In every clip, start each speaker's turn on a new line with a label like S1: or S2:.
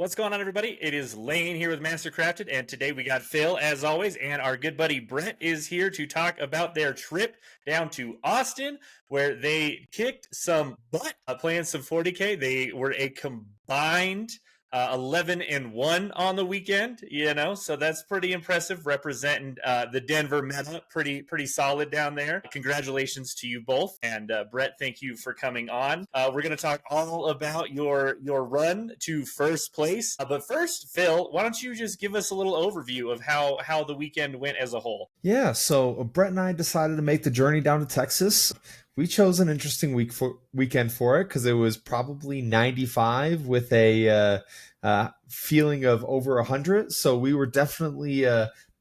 S1: What's going on, everybody? It is Lane here with Mastercrafted, and today we got Phil, as always, and our good buddy Brett is here to talk about their trip down to Austin, where they kicked some butt playing some 40K. They were a combined 11-1 on the weekend, so that's pretty impressive, representing the Denver meta pretty solid down there. Congratulations to you both, and Brett, thank you for coming on. We're going to talk all about your run to first place, but first, Phil, why don't you just give us a little overview of how the weekend went as a whole?
S2: Yeah, so Brett and I decided to make the journey down to Texas. We chose an interesting weekend for it because it was probably 95 with a feeling of over 100. So we were definitely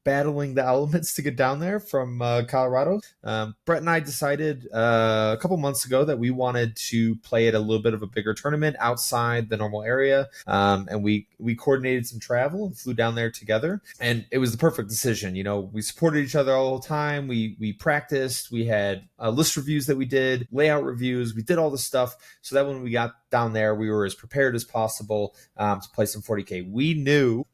S2: battling the elements to get down there from Colorado. Brett and I decided a couple months ago that we wanted to play at a little bit of a bigger tournament outside the normal area. And we coordinated some travel and flew down there together. And it was the perfect decision. You know, we supported each other all the time. We practiced. We had list reviews that we did, layout reviews. We did all this stuff so that when we got down there, we were as prepared as possible to play some 40K. We knew,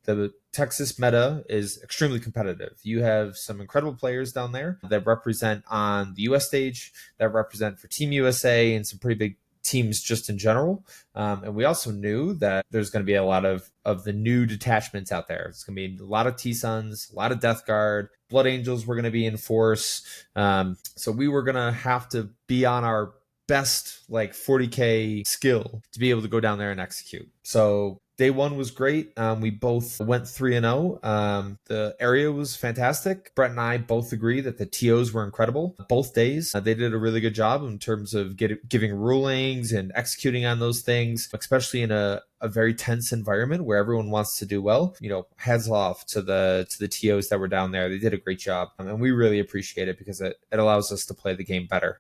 S2: the Texas meta is extremely competitive. You have some incredible players down there that represent on the US stage, that represent for Team USA and some pretty big teams just in general. And we also knew that there's going to be a lot of the new detachments out there. It's going to be a lot of T-Suns, a lot of Death Guard, Blood Angels were going to be in force. So we were going to have to be on our best 40K skill to be able to go down there and execute. So day one was great. We both went 3-0. The area was fantastic. Brett and I both agree that the TOs were incredible. Both days, they did a really good job in terms of giving rulings and executing on those things, especially in a very tense environment where everyone wants to do well. Heads off to the TOs that were down there. They did a great job, and we really appreciate it because it allows us to play the game better.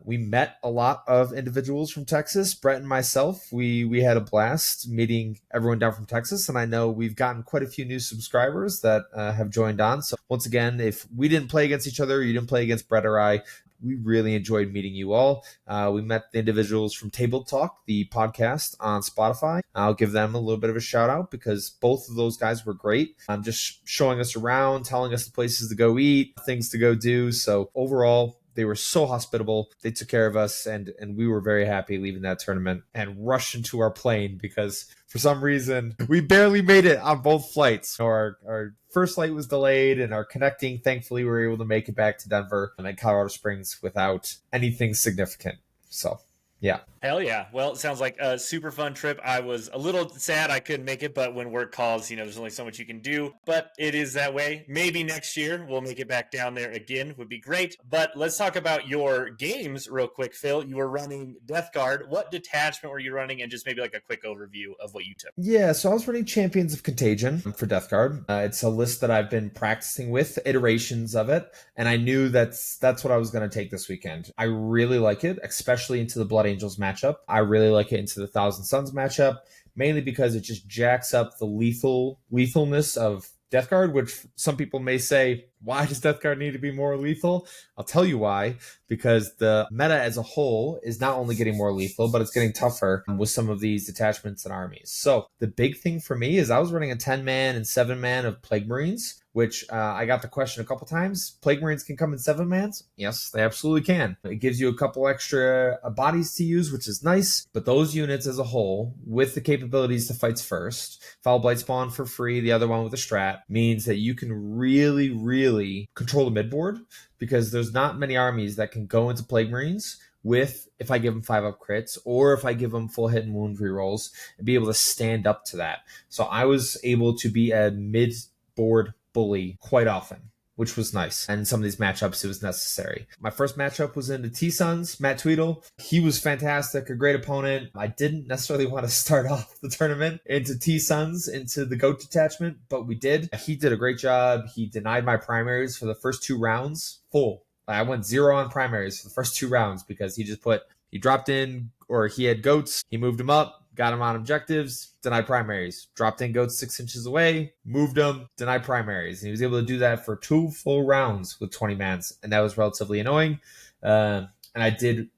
S2: We met a lot of individuals from Texas. Brett and myself, we had a blast meeting everyone down from Texas, and I know we've gotten quite a few new subscribers that have joined on. So once again, if we didn't play against each other, you didn't play against Brett or I, we really enjoyed meeting you all. We met the individuals from Table Talk, the podcast on Spotify. I'll give them a little bit of a shout out because both of those guys were great. Just showing us around, telling us the places to go eat, things to go do. So overall, they were so hospitable. They took care of us, and we were very happy leaving that tournament and rushed into our plane because for some reason we barely made it on both flights. Our first flight was delayed, and our connecting, thankfully, we were able to make it back to Denver and Colorado Springs without anything significant. So, yeah.
S1: Hell yeah. Well, it sounds like a super fun trip. I was a little sad I couldn't make it, but when work calls, there's only so much you can do. But it is that way. Maybe next year we'll make it back down there again. Would be great. But let's talk about your games real quick, Phil. You were running Death Guard. What detachment were you running? And just maybe a quick overview of what you took.
S2: Yeah, so I was running Champions of Contagion for Death Guard. It's a list that I've been practicing with, iterations of it. And I knew that's what I was going to take this weekend. I really like it, especially into the Blood Angels matchup. I really like it into the Thousand Suns matchup, mainly because it just jacks up the lethalness of Death Guard, which some people may say, why does Death Guard need to be more lethal? I'll tell you why. Because the meta as a whole is not only getting more lethal, but it's getting tougher with some of these detachments and armies. So the big thing for me is I was running a 10-man and 7-man of Plague Marines, which I got the question a couple times. Plague Marines can come in 7-mans? Yes, they absolutely can. It gives you a couple extra bodies to use, which is nice. But those units as a whole, with the capabilities to fight first, Foul Blight Spawn for free, the other one with a strat, means that you can really, really control the midboard because there's not many armies that can go into Plague Marines with, if I give them 5-up crits, or if I give them full hit and wound rerolls, and be able to stand up to that. So I was able to be a mid-board bully quite often, which was nice. And in some of these matchups, it was necessary. My first matchup was into T-Suns, Matt Tweedle. He was fantastic, a great opponent. I didn't necessarily want to start off the tournament into T-Suns, into the GOAT detachment, but we did. He did a great job. He denied my primaries for the first 2 rounds full. I went 0 on primaries for the first 2 rounds because he dropped in, or he had goats. He moved him up, got him on objectives, denied primaries. Dropped in goats 6 inches away, moved him, denied primaries. And he was able to do that for 2 full rounds with 20 mans. And that was relatively annoying. And I did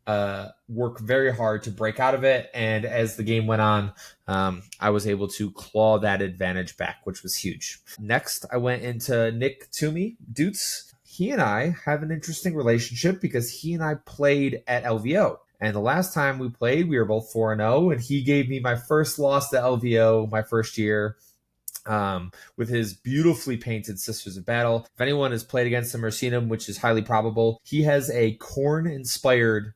S2: work very hard to break out of it. And as the game went on, I was able to claw that advantage back, which was huge. Next, I went into Nick Toomey Dutes. He and I have an interesting relationship because he and I played at LVO. And the last time we played, we were both 4-0, and he gave me my first loss to LVO my first year. With his beautifully painted Sisters of Battle. If anyone has played against him or seen him, which is highly probable, he has a Korn-inspired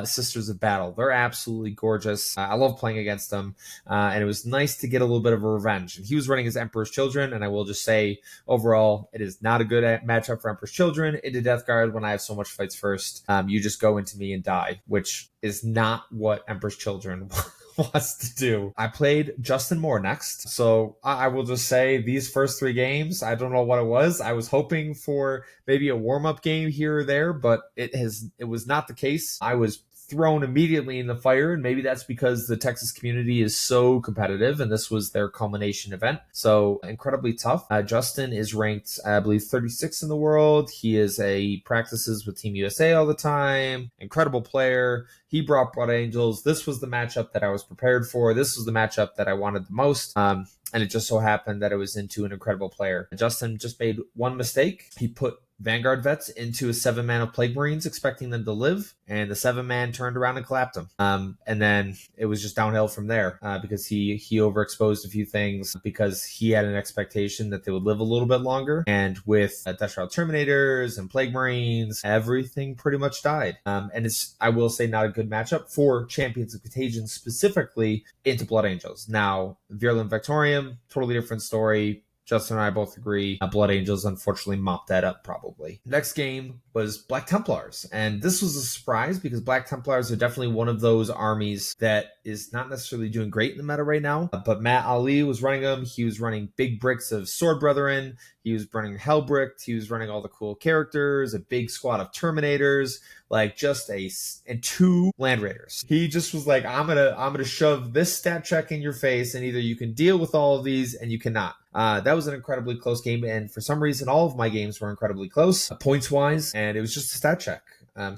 S2: Sisters of Battle. They're absolutely gorgeous. I love playing against them, and it was nice to get a little bit of a revenge. And he was running his Emperor's Children, and I will just say, overall, it is not a good matchup for Emperor's Children. Into Death Guard, when I have so much fights first, you just go into me and die, which is not what Emperor's Children wants to do. I played Justin Moore next. So I will just say these first 3 games, I don't know what it was. I was hoping for maybe a warm-up game here or there, but it was not the case. I was thrown immediately in the fire, and maybe that's because the Texas community is so competitive, and this was their culmination event. So incredibly tough. Justin is ranked, I believe, 36 in the world. He practices with Team USA all the time. Incredible player. He brought Blood Angels. This was the matchup that I was prepared for. This was the matchup that I wanted the most. And it just so happened that it was into an incredible player. Justin just made one mistake. He put Vanguard vets into a 7-man of Plague Marines, expecting them to live, and the 7-man turned around and clapped him. And then it was just downhill from there because he overexposed a few things because he had an expectation that they would live a little bit longer. And with Death Shroud Terminators and Plague Marines, everything pretty much died. And it's, I will say, not a good matchup for Champions of Contagion, specifically into Blood Angels. Now, Virulent Victorium, totally different story. Justin and I both agree. Blood Angels unfortunately mopped that up probably. Next game was Black Templars. And this was a surprise because Black Templars are definitely one of those armies that is not necessarily doing great in the meta right now. But Matt Ali was running them. He was running big bricks of Sword Brethren. He was running Hellbricked. He was running all the cool characters, a big squad of Terminators, like just and 2 Land Raiders. He just was like, I'm gonna shove this stat check in your face, and either you can deal with all of these and you cannot. That was an incredibly close game, and for some reason, all of my games were incredibly close, points-wise, and it was just a stat check.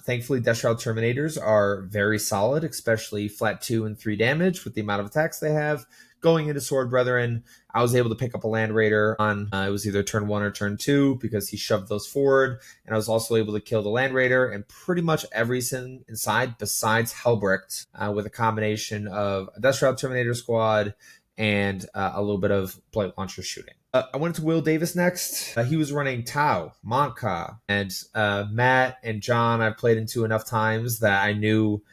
S2: Thankfully, Death Shroud Terminators are very solid, especially flat 2 and 3 damage with the amount of attacks they have. Going into Sword Brethren, I was able to pick up a Land Raider on, it was either turn 1 or turn 2 because he shoved those forward, and I was also able to kill the Land Raider and pretty much everything inside besides Hellbricked with a combination of a Death Shroud Terminator squad and a little bit of Blight Launcher shooting. I went to Will Davis next. He was running Tau, Monka, and Matt and John I've played into enough times that I knew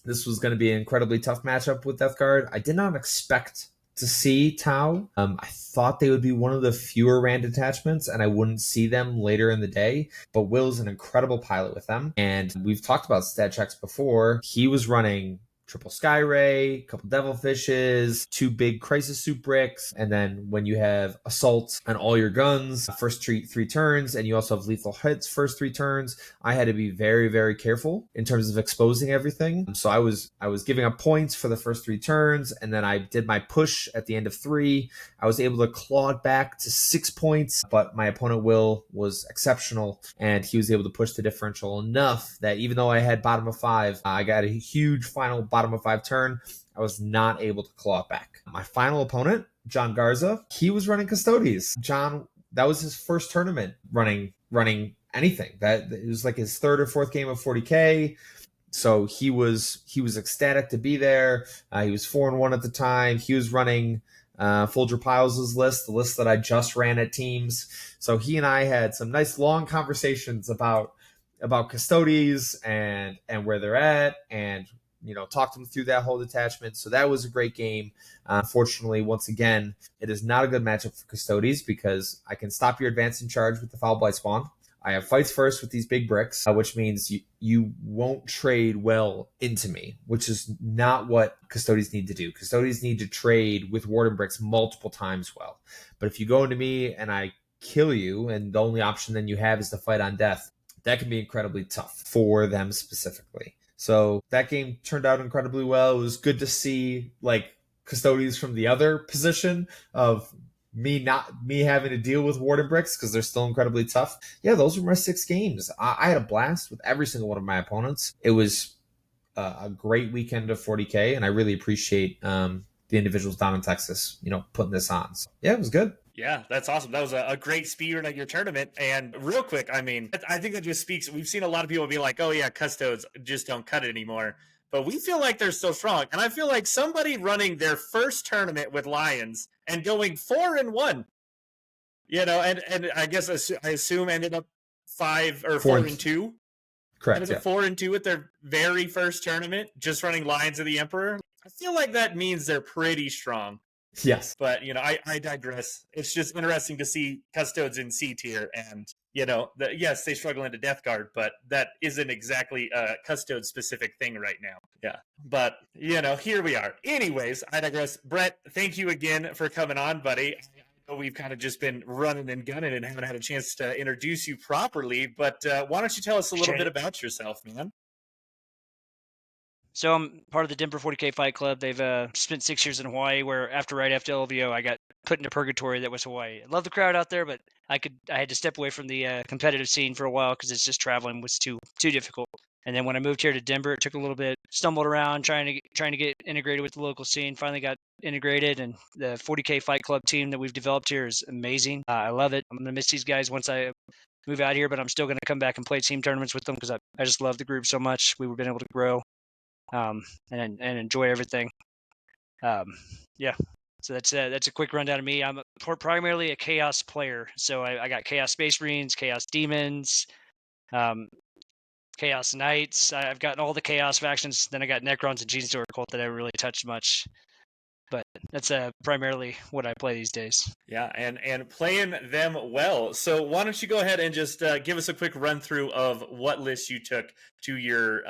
S2: this was going to be an incredibly tough matchup with Death Guard. I did not expect to see Tau. I thought they would be one of the fewer RAND detachments, and I wouldn't see them later in the day. But Will's an incredible pilot with them, and we've talked about stat checks before. He was running triple Skyray, a couple Devilfishes, 2 big Crisis Suit bricks, and then when you have Assault on all your guns, first 3 turns, and you also have lethal hits first 3 turns, I had to be very, very careful in terms of exposing everything. So I was giving up points for the first 3 turns, and then I did my push at the end of 3. I was able to claw it back to 6 points, but my opponent Will was exceptional, and he was able to push the differential enough that even though I had bottom of 5, I got a huge final bottom of 5 turn, I was not able to claw it back. My final opponent, John Garza, he was running Custodes. John, that was his first tournament running anything. That it was like his 3rd or 4th game of 40K. So he was ecstatic to be there. He was 4-1 at the time. He was running Folger Piles' list, the list that I just ran at Teams. So he and I had some nice long conversations about Custodes and where they're at, and talked them through that whole detachment. So that was a great game. Unfortunately, once again, it is not a good matchup for Custodes because I can stop your advancing charge with the Foul Blight Spawn. I have fights first with these big bricks, which means you won't trade well into me, which is not what Custodes need to do. Custodes need to trade with Warden bricks multiple times well. But if you go into me and I kill you, and the only option then you have is to fight on death, that can be incredibly tough for them specifically. So that game turned out incredibly well. It was good to see Custodes from the other position of me having to deal with Warden bricks because they're still incredibly tough. Yeah, those were my 6 games. I had a blast with every single one of my opponents. It was a great weekend of 40K, and I really appreciate the individuals down in Texas, putting this on. So, yeah, it was good.
S1: Yeah, that's awesome. That was a great speed at your tournament. And real quick, I mean, I think that just speaks. We've seen a lot of people be like, oh, yeah, custodes just don't cut it anymore. But we feel like they're still strong. And I feel like somebody running their first tournament with Lions and going 4-1, and I guess I assume ended up 4-2.
S2: Correct.
S1: Ended up 4-2 at their very first tournament, just running Lions of the Emperor. I feel like that means they're pretty strong.
S2: Yes.
S1: But, I digress. It's just interesting to see custodes in C tier. And, yes, they struggle into Death Guard, but that isn't exactly a custode specific thing right now. Yeah. But, here we are. Anyways, I digress. Brett, thank you again for coming on, buddy. I know we've kind of just been running and gunning and haven't had a chance to introduce you properly, but why don't you tell us a little bit about yourself, man?
S3: So I'm part of the Denver 40K Fight Club. They've spent 6 years in Hawaii, where right after LVO, I got put into purgatory. That was Hawaii. I love the crowd out there, but I had to step away from the competitive scene for a while because it's just traveling was too difficult. And then when I moved here to Denver, it took a little bit. Stumbled around trying to get integrated with the local scene. Finally got integrated, and the 40K Fight Club team that we've developed here is amazing. I love it. I'm gonna miss these guys once I move out here, but I'm still gonna come back and play team tournaments with them because I just love the group so much. We've been able to grow. And enjoy everything. Yeah. So that's a quick rundown of me. I'm primarily a Chaos player. So I got Chaos Space Marines, Chaos Demons, Chaos Knights. I've gotten all the Chaos factions. Then I got Necrons and Gene Store Cult that I haven't really touched much. But that's primarily what I play these days.
S1: Yeah, and playing them well. So why don't you go ahead and just give us a quick run through of what list you took to your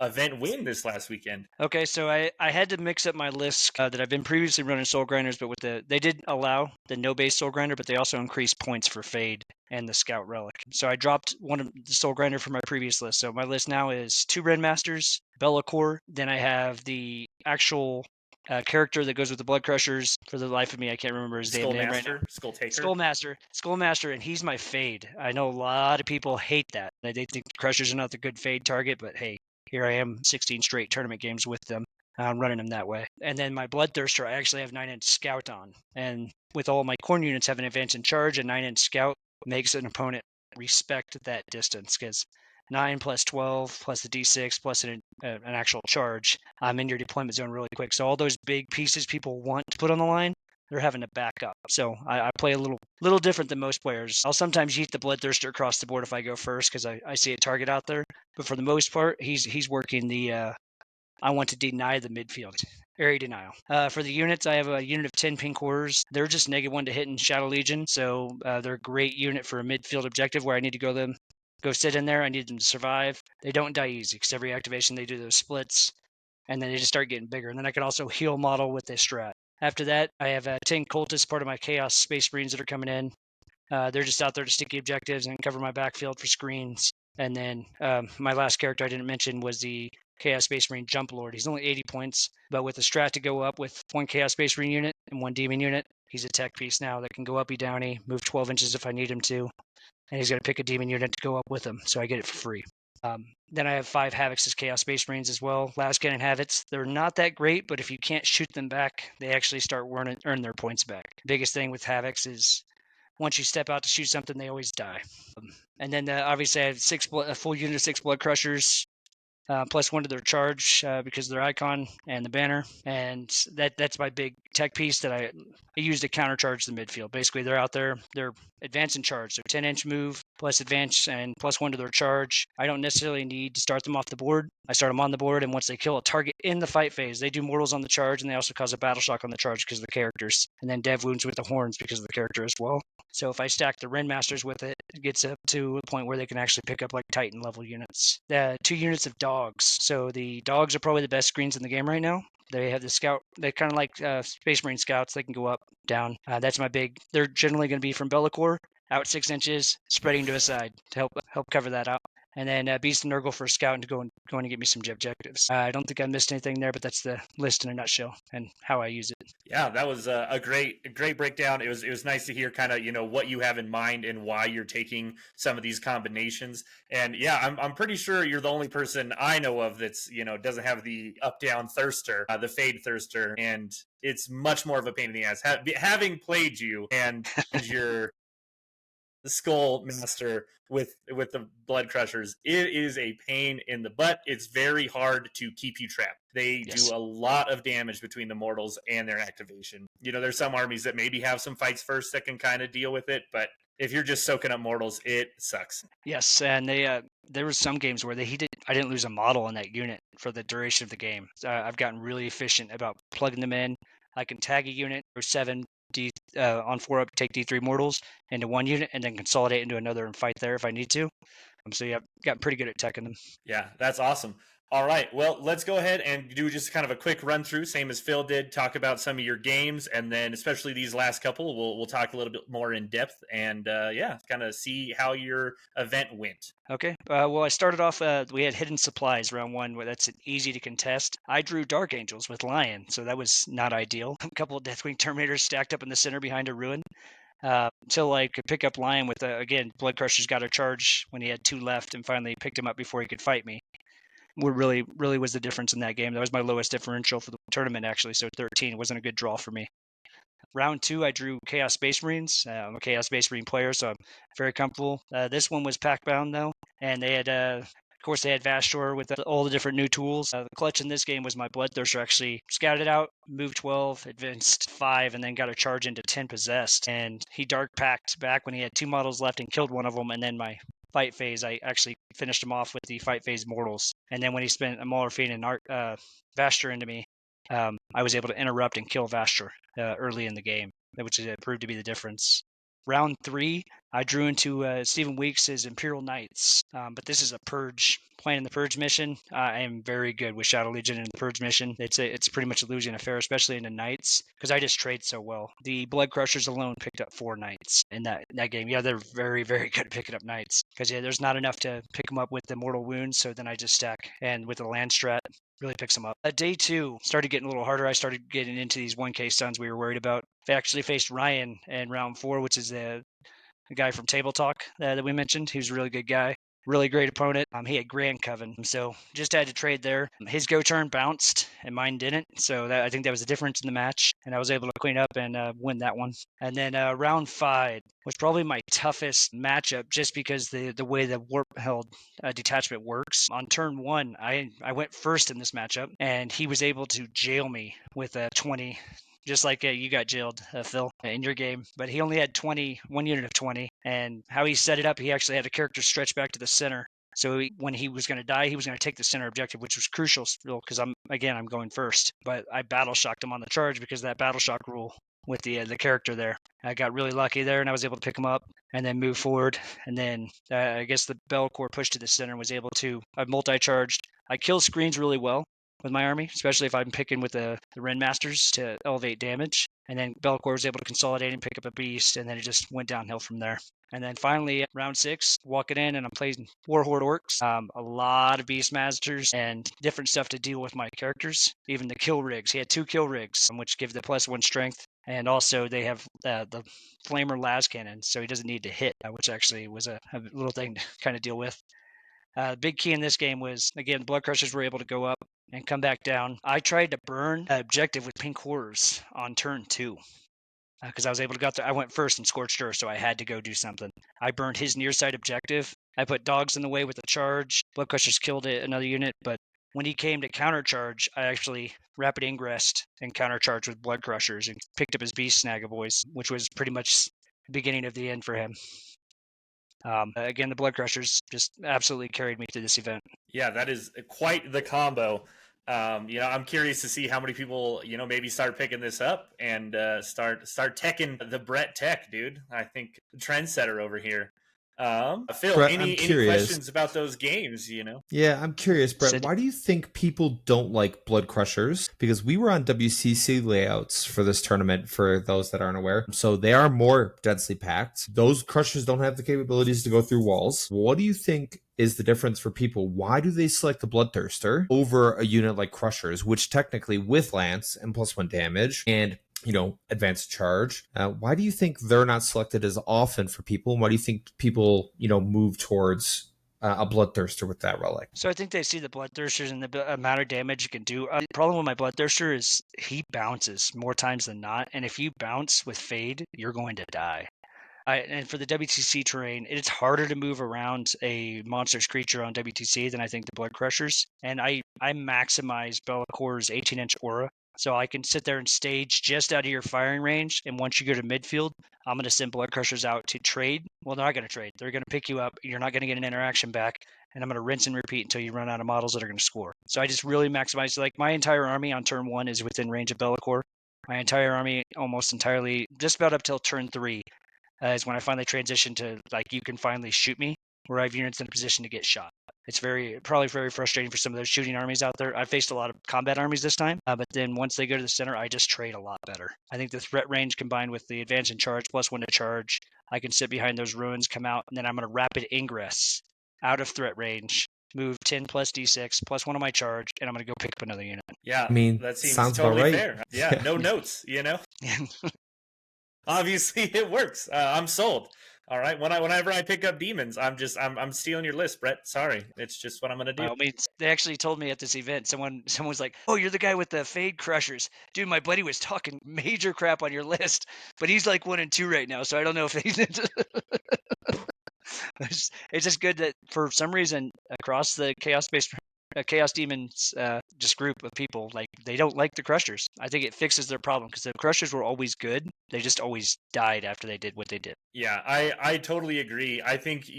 S1: event win this last weekend.
S3: Okay, so I had to mix up my list that I've been previously running Soul Grinders, but they did allow the no base Soul Grinder, but they also increased points for Fade and the Scout Relic. So I dropped one of the Soul Grinder from my previous list. So my list now is 2 Red Masters, Bellacore, then I have the actual character that goes with the Blood Crushers. For the life of me, I can't remember his name right now. Skullmaster, and he's my Fade. I know a lot of people hate that. They think the Crushers are not the good Fade target, but hey, here I am, 16 straight tournament games with them. I'm running them that way. And then my Bloodthirster, I actually have 9-inch Scout on. And with all my Corn units having advance and charge, a 9-inch Scout makes an opponent respect that distance because 9 plus 12 plus the D6 plus an actual charge, I'm in your deployment zone really quick. So all those big pieces people want to put on the line, they're having to back up. So I play a little different than most players. I'll sometimes yeet the Bloodthirster across the board if I go first because I see a target out there. But for the most part, he's working the I want to deny the midfield. Area denial. For the units, I have a unit of 10 Pink Horrors. They're just -1 to hit in Shadow Legion, so they're a great unit for a midfield objective where I need to go sit in there. I need them to survive. They don't die easy because every activation they do those splits, and then they just start getting bigger. And then I can also heal model with this strat. After that, I have 10 Cultists, part of my Chaos Space Marines that are coming in. They're just out there to sticky objectives and cover my backfield for screens. And then my last character I didn't mention was the Chaos Space Marine Jump Lord. He's only 80 points, but with a strat to go up with 1 Chaos Space Marine unit and 1 Demon unit, he's a tech piece now that can go uppy downy, move 12 inches if I need him to, and he's going to pick a Demon unit to go up with him, so I get it for free. Then I have 5 Havocs as Chaos Space Marines as well. Last Cannon Havocs, they're not that great, but if you can't shoot them back, they actually start earn their points back. Biggest thing with Havocs is once you step out to shoot something, they always die. And then obviously I have a full unit of 6 Blood Crushers, plus 1 to their charge because of their icon and the banner. And that's my big tech piece that I use to countercharge the midfield. Basically, they're out there, they're advance and charge. So 10-inch move, plus advance, and plus 1 to their charge. I don't necessarily need to start them off the board. I start them on the board, and once they kill a target in the fight phase, they do mortals on the charge, and they also cause a battle shock on the charge because of the characters. And then dev wounds with the horns because of the character as well. So if I stack the Ren Masters with it, it gets up to a point where they can actually pick up like Titan level units. 2 units of dogs. So the dogs are probably the best screens in the game right now. They have the scout. They kind of like Space Marine scouts. They can go up, down. That's my big. They're generally going to be from Bellacore, out 6 inches, spreading to a side to help cover that out. and then Beast and Nurgle for a scout and going to get me some objectives. I don't think I missed anything there, but that's the list in a nutshell and how I use it.
S1: Yeah, that was a great breakdown. It was nice to hear kind of what you have in mind and why you're taking some of these combinations. And yeah, I'm pretty sure you're the only person I know of that's doesn't have the up down thirster, the fade thirster, and it's much more of a pain in the ass. Having played you and your the Skull Master with the Blood Crushers, it is a pain in the butt. It's very hard to keep you trapped. They do a lot of damage between the mortals and their activation. There's some armies that maybe have some fights first that can kind of deal with it, but if you're just soaking up mortals, it sucks.
S3: Yes, and there was some games where I didn't lose a model in that unit for the duration of the game. I've gotten really efficient about plugging them in. I can tag a unit or 7 on 4 up, take D3 mortals into one unit, and then consolidate into another and fight there if I need to. So yeah, I've gotten pretty good at teching them.
S1: Yeah, that's awesome. All right, well, let's go ahead and do just kind of a quick run through, same as Phil did, talk about some of your games, and then especially these last couple, we'll talk a little bit more in depth, and kind of see how your event went.
S3: Okay, well, I started off, we had Hidden Supplies round 1, where that's easy to contest. I drew Dark Angels with Lion, so that was not ideal. A couple of Deathwing Terminators stacked up in the center behind a ruin. Until I could pick up Lion with, again, Blood Crusher's got a charge when he had 2 left, and finally picked him up before he could fight me. What really was the difference in that game. That was my lowest differential for the tournament, actually, so 13 wasn't a good draw for me. Round 2, I drew Chaos Space Marines. I'm a Chaos Space Marine player, so I'm very comfortable. This one was pack-bound, though, and they had, of course, they had Vastor with all the different new tools. The clutch in this game was my Bloodthirster actually scouted out, moved 12, advanced 5, and then got a charge into 10 possessed. And he dark packed back when he had 2 models left and killed one of them, and then my fight phase, I actually finished him off with the fight phase mortals. And then when he spent a Mauler Fiend and Vastor into me, I was able to interrupt and kill Vastor early in the game, which proved to be the difference. Round 3, I drew into Stephen Weeks' Imperial Knights, but this is a Purge, playing the Purge mission. I am very good with Shadow Legion in the Purge mission. It's pretty much a losing affair, especially in the Knights, because I just trade so well. The Blood Crushers alone picked up 4 Knights in that game. Yeah, they're very, very good at picking up Knights, because there's not enough to pick them up with the Mortal Wounds, so then I just stack, and with the Land Strat, really picks them up. Day 2 started getting a little harder. I started getting into these 1K stuns we were worried about. I actually faced Ryan in round 4, which is the guy from Table Talk that we mentioned. He was a really good guy. Really great opponent. He had Grand Coven, so just had to trade there. His go turn bounced, and mine didn't. So I think that was the difference in the match, and I was able to clean up and win that one. And then round 5 was probably my toughest matchup, just because the way the warp held detachment works. On turn 1, I went first in this matchup, and he was able to jail me with a 20. Just like you got jailed, Phil, in your game. But he only had 20, 1 unit of 20. And how he set it up, he actually had a character stretch back to the center. So when he was going to die, he was going to take the center objective, which was crucial still, because I'm going first. But I battle shocked him on the charge because of that battle shock rule with the character there. I got really lucky there, and I was able to pick him up and then move forward. And then I guess the Belcore pushed to the center and was able to. I multi-charged. I kill screens really well with my army, especially if I'm picking with the Ren Masters to elevate damage. And then Belcore was able to consolidate and pick up a beast, and then it just went downhill from there. And then finally, round 6, walking in, and I'm playing Warhorde Orcs. A lot of Beastmasters and different stuff to deal with my characters. Even the kill rigs. He had 2 kill rigs, which give the +1 strength. And also they have the Flamer Las Cannon, so he doesn't need to hit, which actually was a little thing to kind of deal with. Big key in this game was, again, Blood Crushers were able to go up and come back down. I tried to burn an objective with Pink Horrors on turn 2 because I was able to go there. I went first in Scorched Earth, so I had to go do something. I burned his near side objective. I put dogs in the way with the charge. Blood Crushers killed another unit, but when he came to countercharge, I actually rapid ingressed and countercharged with Blood Crushers and picked up his Beast Snagaboys, which was pretty much the beginning of the end for him. Again, the Blood Crushers just absolutely carried me through this event.
S1: Yeah, that is quite the combo. I'm curious to see how many people, maybe start picking this up and start teching the Brett tech, dude. I think trendsetter over here. Phil,
S2: Brett,
S1: any questions about those games,
S2: Yeah, I'm curious, Brett. Why do you think people don't like Blood Crushers? Because we were on WCC layouts for this tournament, for those that aren't aware. So they are more densely packed. Those Crushers don't have the capabilities to go through walls. What do you think is the difference for people. Why do they select the Bloodthirster over a unit like Crushers, which technically with Lance and +1 damage and advanced charge, why do you think they're not selected as often for people? And why do you think people, move towards a Bloodthirster with that relic?
S3: So I think they see the Bloodthirsters and the amount of damage you can do. The problem with my Bloodthirster is he bounces more times than not, and if you bounce with Fade, you're going to die. And for the WTC terrain, it's harder to move around a monstrous creature on WTC than I think the Blood Crushers. And I maximize Bellacor's 18-inch aura. So I can sit there and stage just out of your firing range. And once you go to midfield, I'm going to send Blood Crushers out to trade. Well, they're not going to trade. They're going to pick you up. You're not going to get an interaction back. And I'm going to rinse and repeat until you run out of models that are going to score. So I just really maximize. Like my entire army on turn 1 is within range of Bellacore. My entire army almost entirely, just about up till turn 3, is when I finally transition to, like, you can finally shoot me, where I have units in a position to get shot. It's probably very frustrating for some of those shooting armies out there. I faced a lot of combat armies this time, but then once they go to the center, I just trade a lot better. I think the threat range combined with the advance in charge, +1 to charge, I can sit behind those ruins, come out, and then I'm going to rapid ingress out of threat range, move 10 plus D6, +1 on my charge, and I'm going to go pick up another unit.
S1: Yeah,
S2: I mean,
S1: that seems
S2: sounds
S1: totally
S2: about right.
S1: fair. Yeah, no notes, Obviously, it works. I'm sold. All right. Whenever I pick up demons, I'm stealing your list, Brett. Sorry, it's just what I'm gonna do.
S3: I mean, they actually told me at this event, someone was like, "Oh, you're the guy with the Fade Crushers, dude." My buddy was talking major crap on your list, but he's like 1 and 2 right now, so I don't know if he's. It's just good that for some reason across the Chaos Demons just group of people, like, they don't like the Crushers. I think it fixes their problem because the Crushers were always good. They just always died after they did what they did.
S1: Yeah, I totally agree. I think,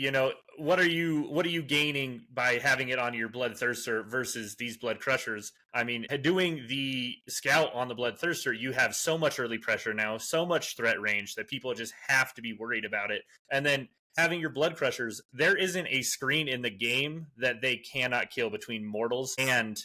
S1: what are you gaining by having it on your Bloodthirster versus these Blood Crushers? I mean, doing the scout on the Bloodthirster, you have so much early pressure now, so much threat range that people just have to be worried about it. And then having your Blood Crushers, there isn't a screen in the game that they cannot kill between mortals and,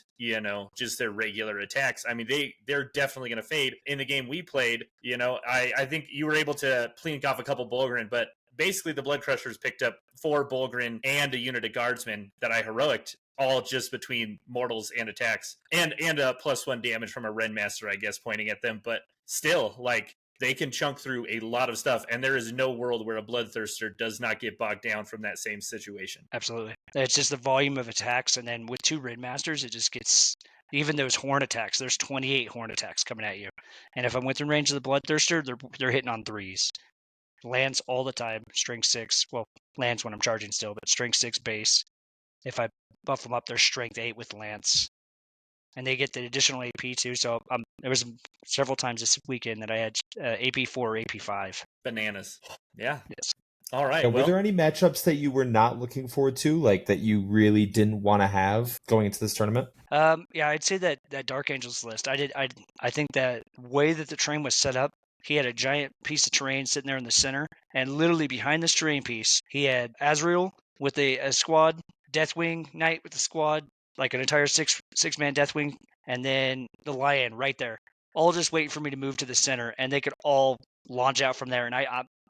S1: just their regular attacks. I mean, they're definitely going to fade. In the game we played, I think you were able to plink off a couple Bulgrin, but basically the Blood Crushers picked up 4 Bulgrin and a unit of Guardsmen that I heroicked, all just between mortals and attacks, and a +1 damage from a Ren Master, I guess, pointing at them. But still, like, they can chunk through a lot of stuff, and there is no world where a Bloodthirster does not get bogged down from that same situation.
S3: Absolutely. It's just the volume of attacks, and then with 2 Red Masters, it just gets, even those horn attacks, there's 28 horn attacks coming at you. And if I'm within range of the Bloodthirster, they're hitting on 3s. Lance all the time, strength 6. Well, Lance when I'm charging still, but strength 6 base. If I buff them up, they're strength 8 with Lance. And they get the additional AP too. So there was several times this weekend that I had AP4 or AP5.
S1: Bananas. Yeah.
S3: Yes.
S1: All right.
S2: Were there any matchups that you were not looking forward to, like that you really didn't want to have going into this tournament?
S3: Yeah, I'd say that Dark Angels list. I think that way that the terrain was set up, he had a giant piece of terrain sitting there in the center, and literally behind this terrain piece, he had Azrael with a squad, Deathwing Knight with a squad, like an entire six-man Deathwing, and then the Lion right there, all just waiting for me to move to the center, and they could all launch out from there. And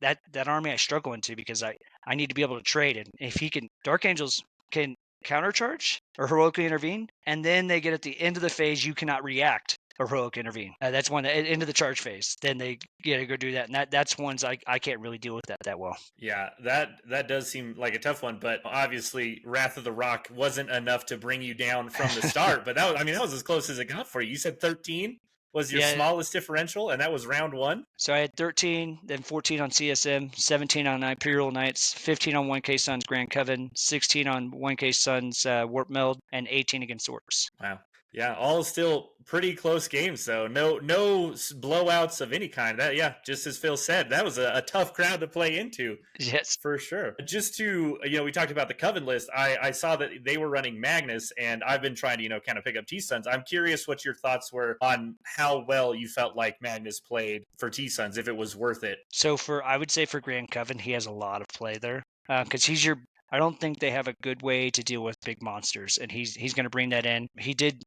S3: that army I struggle into because I need to be able to trade, and if he can, Dark Angels can countercharge or heroically intervene, and then they get at the end of the phase, you cannot react or heroic intervene. That's one into the charge phase. Then they get to go do that, and that's ones I can't really deal with that well.
S1: Yeah, that does seem like a tough one, but obviously Wrath of the Rock wasn't enough to bring you down from the start. But that was as close as it got for you. You said 13 was your smallest differential, and that was round 1.
S3: So I had 13, then 14 on CSM, 17 on Imperial Knights, 15 on 1K Suns Grand Coven, 16 on 1K Suns Warp Meld, and 18 against Orcs.
S1: Wow. Yeah, all still pretty close games, though. No blowouts of any kind. Just as Phil said, that was a tough crowd to play into.
S3: Yes,
S1: for sure. Just to, we talked about the Coven list. I saw that they were running Magnus, and I've been trying to, kind of pick up T-Suns. I'm curious what your thoughts were on how well you felt like Magnus played for T-Suns, if it was worth it.
S3: So I would say for Grand Coven, he has a lot of play there because I don't think they have a good way to deal with big monsters, and he's going to bring that in. He did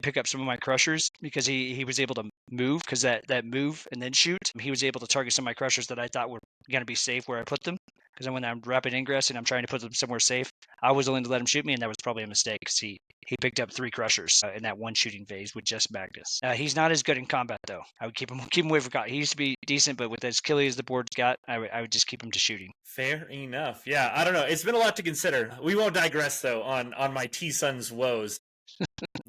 S3: pick up some of my Crushers because he was able to move, because that move and then shoot, he was able to target some of my Crushers that I thought were going to be safe where I put them. because when I'm rapid ingress and I'm trying to put them somewhere safe, I was willing to let him shoot me, and that was probably a mistake because he picked up 3 crushers in that one shooting phase with just Magnus. He's not as good in combat though. I would keep him away from combat. He used to be decent, but with as killy as the board's got, I would just keep him to shooting.
S1: Fair enough. Yeah, I don't know. It's been a lot to consider. We won't digress though on my T-Son's woes.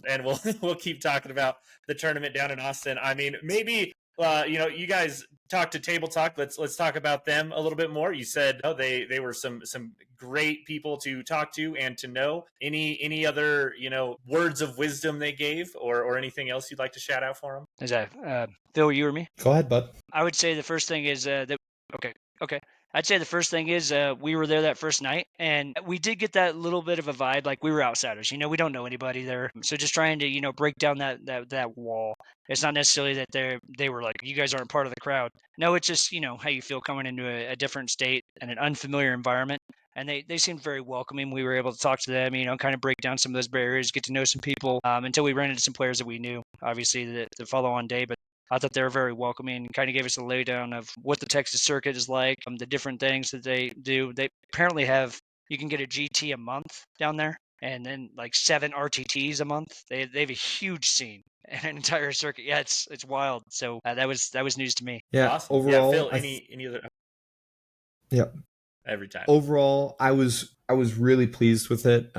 S1: And we'll keep talking about the tournament down in Austin. I mean, maybe you guys talked to Table Talk. Let's talk about them a little bit more. You said they were some great people to talk to and to know. Any other words of wisdom they gave, or anything else you'd like to shout out for them?
S3: Is that Phil, you or me?
S2: Go ahead, bud.
S3: I would say the first thing is that. Okay. I'd say the first thing is we were there that first night, and we did get that little bit of a vibe like we were outsiders. We don't know anybody there, so just trying to break down that wall. It's not necessarily that they were like, you guys aren't part of the crowd. No, it's just how you feel coming into a different state and an unfamiliar environment. And they seemed very welcoming. We were able to talk to them, kind of break down some of those barriers, get to know some people until we ran into some players that we knew, obviously, the follow-on day. But I thought they were very welcoming, kind of gave us a laydown of what the Texas circuit is like, the different things that they do. They apparently you can get a GT a month down there, and then like 7 RTTs a month. They have a huge scene and an entire circuit. Yeah, it's wild. So that was news to me.
S2: Yeah,
S1: awesome.
S2: overall,
S1: Phil, any other?
S2: Yeah.
S1: Every time.
S2: Overall, I was really pleased with it.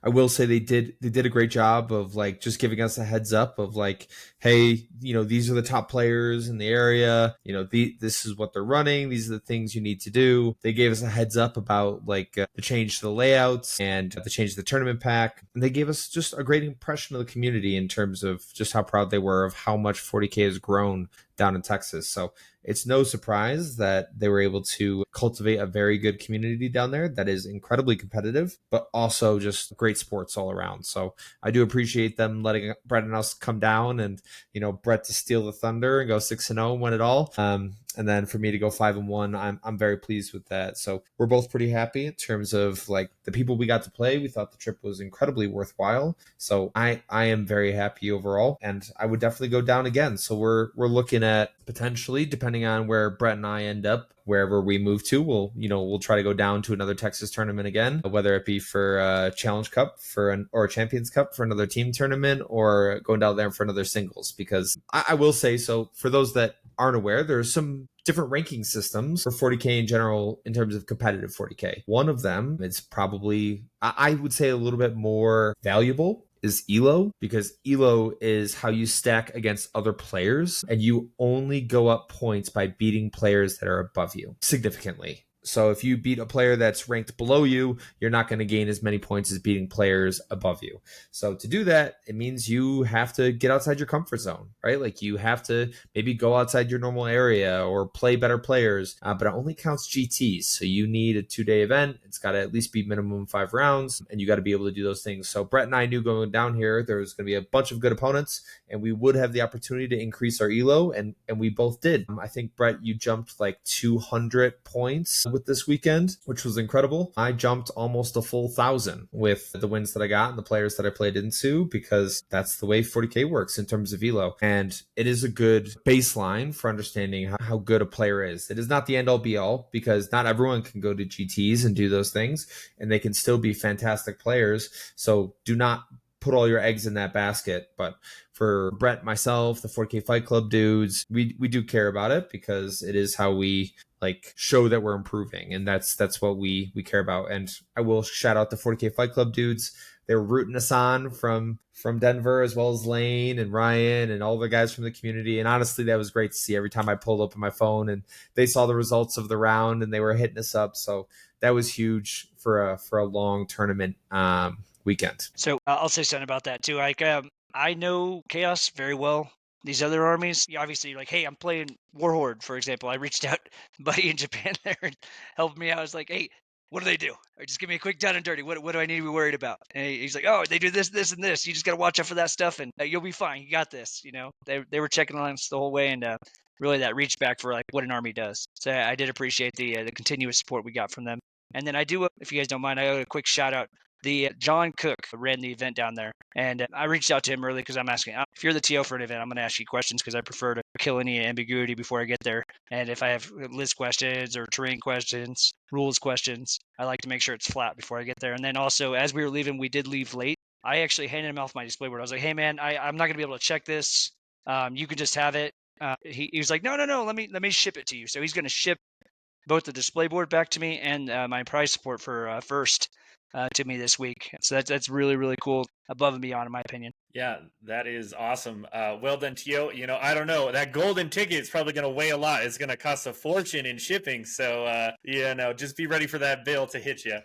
S2: I will say they did a great job of like just giving us a heads up of like, hey, these are the top players in the area. This is what they're running. These are the things you need to do. They gave us a heads up about like the change to the layouts and the change to the tournament pack. And they gave us just a great impression of the community in terms of just how proud they were of how much 40K has grown down in Texas. So it's no surprise that they were able to cultivate a very good community down there that is incredibly competitive, but also just great sports all around. So I do appreciate them letting Brett and us come down and, Brett to steal the thunder and go 6-0 and win it all. And then for me to go 5-1, I'm very pleased with that. So we're both pretty happy in terms of like the people we got to play. We thought the trip was incredibly worthwhile. So I am very happy overall, and I would definitely go down again. So we're looking at potentially, depending on where Brett and I end up, wherever we move to, we'll try to go down to another Texas tournament again, whether it be for a Challenge Cup or a Champions Cup for another team tournament, or going down there for another singles. Because I will say, so for those that aren't aware, there's some different ranking systems for 40K in general in terms of competitive 40K. One of them is probably, I would say, a little bit more valuable is ELO, because ELO is how you stack against other players, and you only go up points by beating players that are above you significantly. So if you beat a player that's ranked below you, you're not going to gain as many points as beating players above you. So to do that, it means you have to get outside your comfort zone, right? Like you have to maybe go outside your normal area or play better players, but it only counts GTs. So you need a 2-day event. It's got to at least be minimum 5 rounds, and you got to be able to do those things. So Brett and I knew going down here, there was going to be a bunch of good opponents, and we would have the opportunity to increase our ELO, and we both did. I think, Brett, you jumped like 200 points with this weekend, which was incredible. I jumped almost a full 1,000 with the wins that I got and the players that I played into, because that's the way 40K works in terms of ELO. And it is a good baseline for understanding how good a player is. It is not the end all be all, because not everyone can go to GTs and do those things, and they can still be fantastic players. So do not put all your eggs in that basket. But for Brett, myself, the 40K Fight Club dudes, we do care about it, because it is how we like show that we're improving, and that's what we care about. And I will shout out the 40K Fight Club dudes. They were rooting us on from Denver, as well as Lane and Ryan and all the guys from the community. And honestly, that was great to see every time I pulled up on my phone and they saw the results of the round and they were hitting us up. So that was huge for a long tournament weekend.
S3: So I'll say something about that too. Like I know Chaos very well. These other armies, obviously, like, hey, I'm playing Warhorde, for example. I reached out to a buddy in Japan there and helped me out. I was like, hey, what do they do? Or just give me a quick down and dirty. What do I need to be worried about? And he's like, oh, they do this, this, and this. You just got to watch out for that stuff, and you'll be fine. You got this. They were checking on us the whole way, and really that reach back for like what an army does. So I did appreciate the continuous support we got from them. And then I do, if you guys don't mind, I owe a quick shout out The John Cook ran the event down there, and I reached out to him early because I'm asking, if you're the TO for an event, I'm going to ask you questions because I prefer to kill any ambiguity before I get there. And if I have list questions or terrain questions, rules questions, I like to make sure it's flat before I get there. And then also, as we were leaving, we did leave late. I actually handed him off my display board. I was like, hey man, I'm not going to be able to check this. You can just have it. He was like, no, let me ship it to you. So he's going to ship both the display board back to me and my prize support for first to me this week. So that's really, really cool, above and beyond, in my opinion.
S1: Yeah, that is awesome. Well done, Tio. I don't know. That golden ticket is probably going to weigh a lot. It's going to cost a fortune in shipping. So, just be ready for that bill to hit you.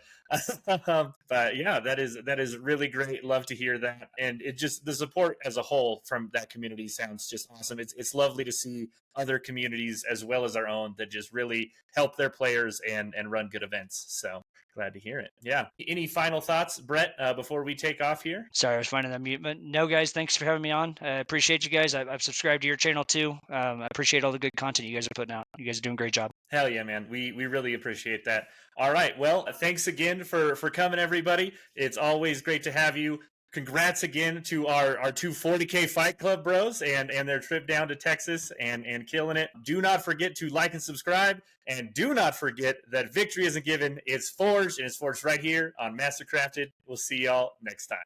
S1: But yeah, that is really great. Love to hear that. And it just, the support as a whole from that community sounds just awesome. It's lovely to see other communities as well as our own that just really help their players and run good events. So glad to hear it. Yeah. Any final thoughts, Brett, before we take off here?
S3: Sorry, I was finding that mute. But no, guys, thanks for having me on. I appreciate you guys. I've subscribed to your channel too. I appreciate all the good content you guys are putting out. You guys are doing a great job.
S1: Hell yeah, man. We really appreciate that. All right. Well, thanks again for coming, everybody. It's always great to have you. Congrats again to our two 40K Fight Club bros and their trip down to Texas and killing it. Do not forget to like and subscribe. And do not forget that victory isn't given. It's forged, and it's forged right here on Mastercrafted. We'll see y'all next time.